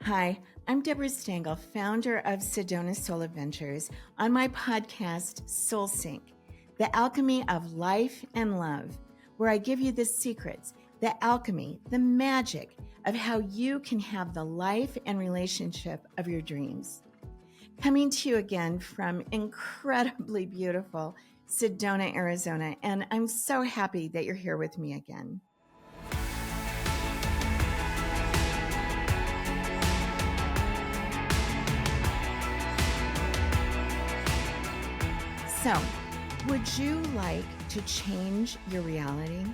Hi, I'm Debra Stengel, founder of Sedona Soul Adventures, on my podcast, Soul Sync, the alchemy of life and love, where I give you the secrets, the alchemy, the magic of how you can have the life and relationship of your dreams. Coming to you again from incredibly beautiful Sedona, Arizona, and I'm so happy that you're here with me again. So, would you like to change your reality?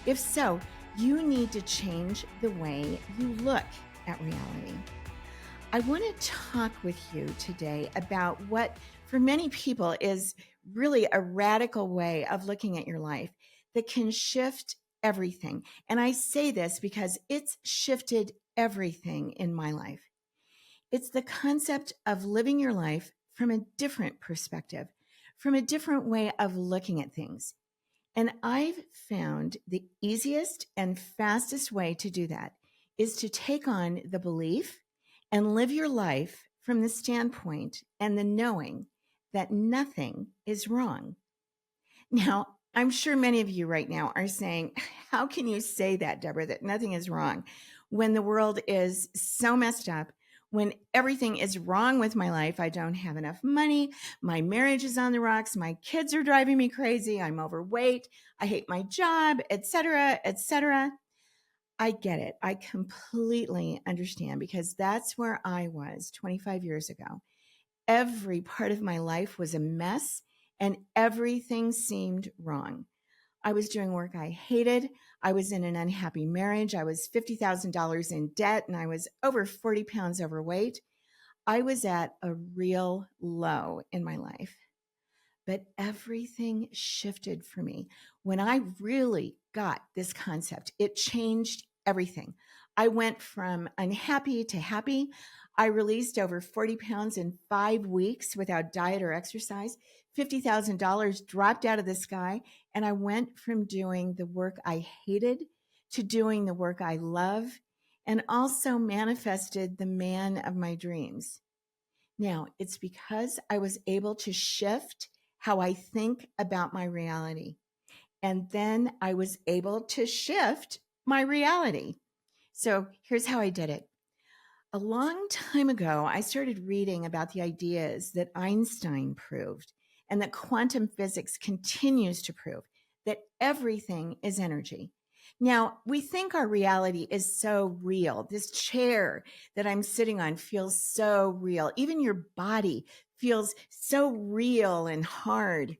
If so, you need to change the way you look at reality. I want to talk with you today about what, for many people, is really a radical way of looking at your life that can shift everything. And I say this because it's shifted everything in my life. It's the concept of living your life from a different perspective, from a different way of looking at things. And I've found the easiest and fastest way to do that is to take on the belief and live your life from the standpoint and the knowing that nothing is wrong. Now, I'm sure many of you right now are saying, how can you say that, Debra, that nothing is wrong when the world is so messed up, when everything is wrong with my life? I don't have enough money. My marriage is on the rocks. My kids are driving me crazy. I'm overweight. I hate my job, etc., etc. I get it. I completely understand because that's where I was 25 years ago. Every part of my life was a mess and everything seemed wrong. I was doing work I hated. I was in an unhappy marriage. I was $50,000 in debt and I was over 40 pounds overweight. I was at a real low in my life. But everything shifted for me when I really got this concept. It changed everything. I went from unhappy to happy. I released over 40 pounds in 5 weeks without diet or exercise. $50,000 dropped out of the sky. And I went from doing the work I hated to doing the work I love, and also manifested the man of my dreams. Now, it's because I was able to shift how I think about my reality. And then I was able to shift my reality. So here's how I did it. A long time ago, I started reading about the ideas that Einstein proved and that quantum physics continues to prove, that everything is energy. Now, we think our reality is so real. This chair that I'm sitting on feels so real. Even your body feels so real and hard.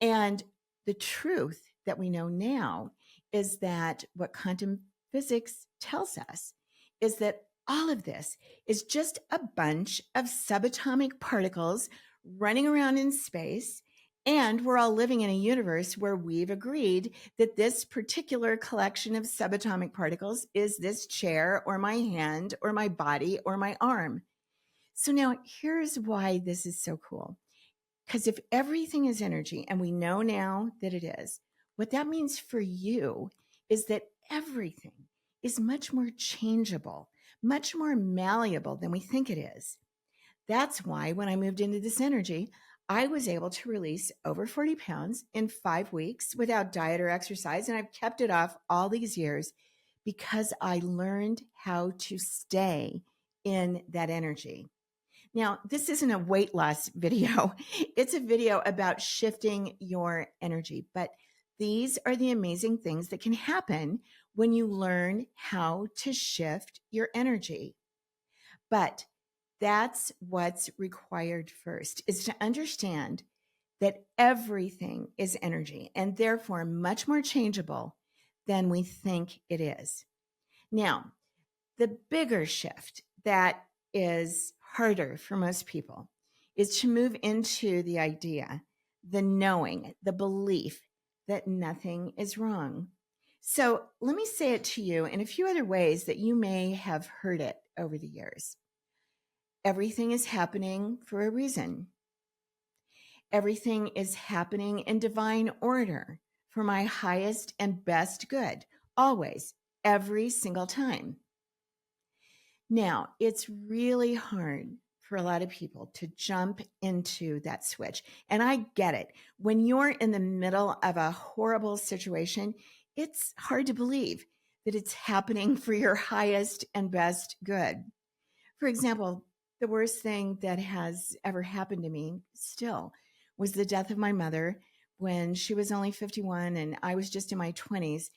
And the truth that we know now is that what quantum physics tells us is that all of this is just a bunch of subatomic particles running around in space. And we're all living in a universe where we've agreed that this particular collection of subatomic particles is this chair or my hand or my body or my arm. So now here's why this is so cool. Because if everything is energy, and we know now that it is, what that means for you is that everything is much more changeable, much more malleable than we think it is. That's why when I moved into this energy, I was able to release over 40 pounds in 5 weeks without diet or exercise. And I've kept it off all these years because I learned how to stay in that energy. Now, this isn't a weight loss video. It's a video about shifting your energy. But these are the amazing things that can happen when you learn how to shift your energy. But that's what's required first, is to understand that everything is energy and therefore much more changeable than we think it is. Now, the bigger shift that is harder for most people is to move into the idea, the knowing, the belief that nothing is wrong. So let me say it to you in a few other ways that you may have heard it over the years. Everything is happening for a reason. Everything is happening in divine order for my highest and best good, always, every single time. Now, it's really hard for a lot of people to jump into that switch. And I get it. When you're in the middle of a horrible situation, it's hard to believe that it's happening for your highest and best good. For example, the worst thing that has ever happened to me still was the death of my mother when she was only 51 and I was just in my 20s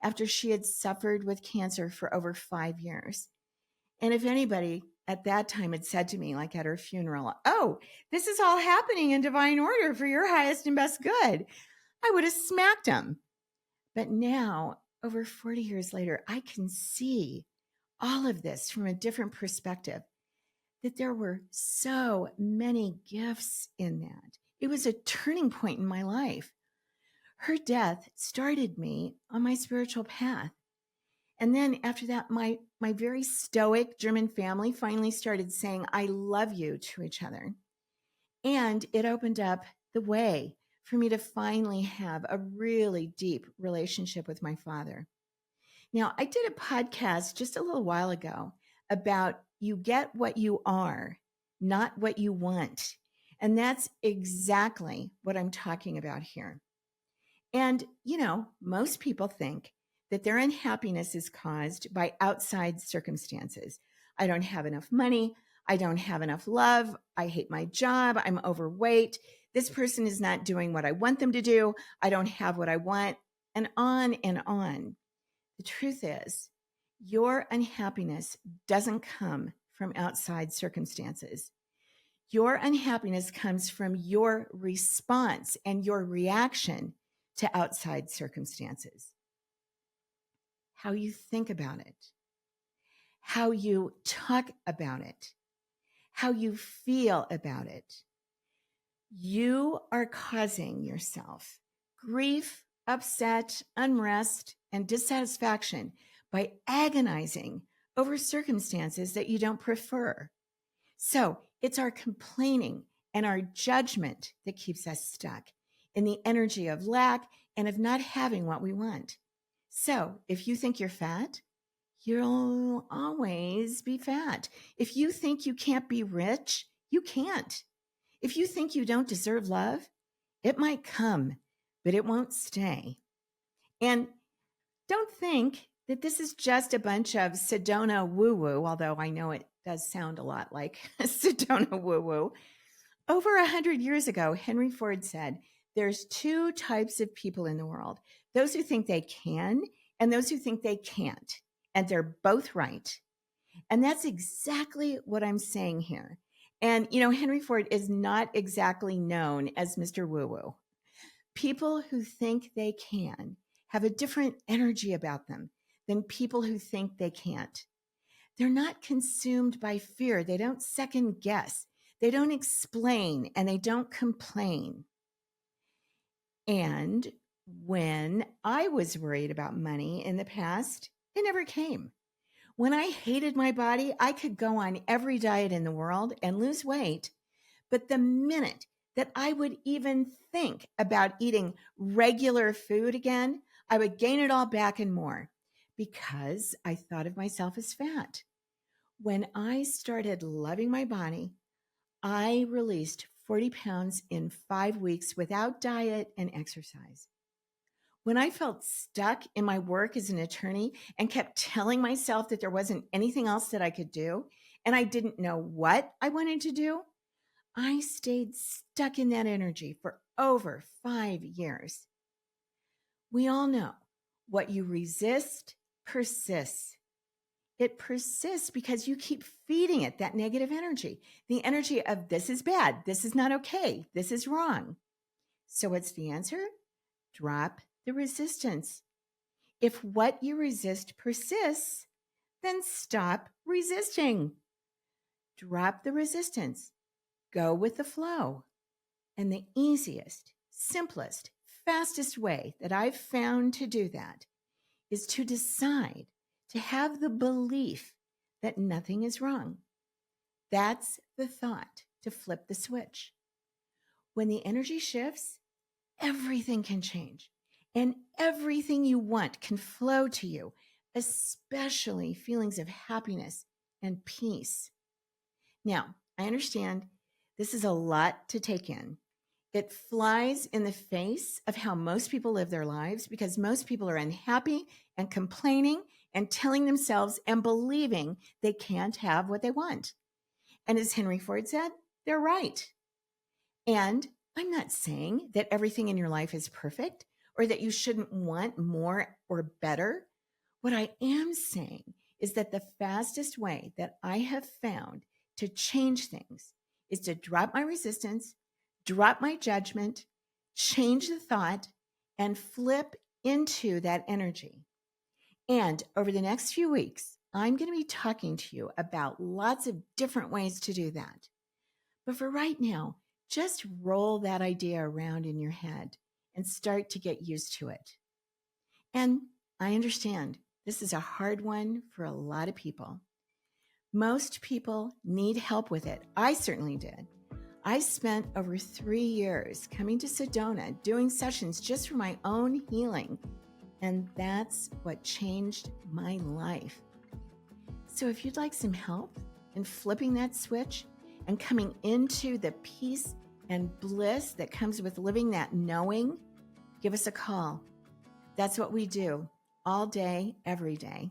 after she had suffered with cancer for over 5 years. And if anybody at that time had said to me, like at her funeral, "Oh, this is all happening in divine order for your highest and best good," I would have smacked him. But now, over 40 years later, I can see all of this from a different perspective, that there were so many gifts in that. It was a turning point in my life. Her death started me on my spiritual path. And then after that, my very stoic German family finally started saying, "I love you" to each other. And it opened up the way for me to finally have a really deep relationship with my father. Now, I did a podcast just a little while ago about you get what you are, not what you want. And that's exactly what I'm talking about here. And, most people think that their unhappiness is caused by outside circumstances. I don't have enough money. I don't have enough love. I hate my job. I'm overweight. This person is not doing what I want them to do. I don't have what I want, and on and on. The truth is, your unhappiness doesn't come from outside circumstances. Your unhappiness comes from your response and your reaction to outside circumstances. How you think about it, how you talk about it, how you feel about it. You are causing yourself grief, upset, unrest, and dissatisfaction by agonizing over circumstances that you don't prefer. So it's our complaining and our judgment that keeps us stuck in the energy of lack and of not having what we want. So if you think you're fat, you'll always be fat. If you think you can't be rich, you can't. If you think you don't deserve love, it might come, but it won't stay. And don't think that this is just a bunch of Sedona woo-woo, although I know it does sound a lot like Sedona woo-woo. Over 100 years ago, Henry Ford said, there's two types of people in the world: those who think they can and those who think they can't. And they're both right. And that's exactly what I'm saying here. And, Henry Ford is not exactly known as Mr. Woo-woo. People who think they can have a different energy about them than people who think they can't. They're not consumed by fear. They don't second guess. They don't explain, and they don't complain. And when I was worried about money in the past, it never came. When I hated my body, I could go on every diet in the world and lose weight. But the minute that I would even think about eating regular food again, I would gain it all back and more because I thought of myself as fat. When I started loving my body, I released 40 pounds in 5 weeks without diet and exercise. When I felt stuck in my work as an attorney and kept telling myself that there wasn't anything else that I could do, and I didn't know what I wanted to do, I stayed stuck in that energy for over 5 years. We all know what you resist persists. It persists because you keep feeding it that negative energy, the energy of this is bad, this is not okay, this is wrong. So what's the answer? Drop the resistance. If what you resist persists, then stop resisting. Drop the resistance. Go with the flow. And the easiest, simplest, fastest way that I've found to do that is to decide to have the belief that nothing is wrong. That's the thought to flip the switch. When the energy shifts, everything can change, and everything you want can flow to you, especially feelings of happiness and peace. Now, I understand this is a lot to take in. It flies in the face of how most people live their lives because most people are unhappy and complaining and telling themselves and believing they can't have what they want. And as Henry Ford said, they're right. And I'm not saying that everything in your life is perfect or that you shouldn't want more or better. What I am saying is that the fastest way that I have found to change things is to drop my resistance, drop my judgment, change the thought, and flip into that energy. And over the next few weeks, I'm going to be talking to you about lots of different ways to do that. But for right now, just roll that idea around in your head and start to get used to it. And I understand this is a hard one for a lot of people. Most people need help with it. I certainly did. I spent over 3 years coming to Sedona, doing sessions just for my own healing. And that's what changed my life. So if you'd like some help in flipping that switch and coming into the peace and bliss that comes with living that knowing, give us a call. That's what we do all day, every day.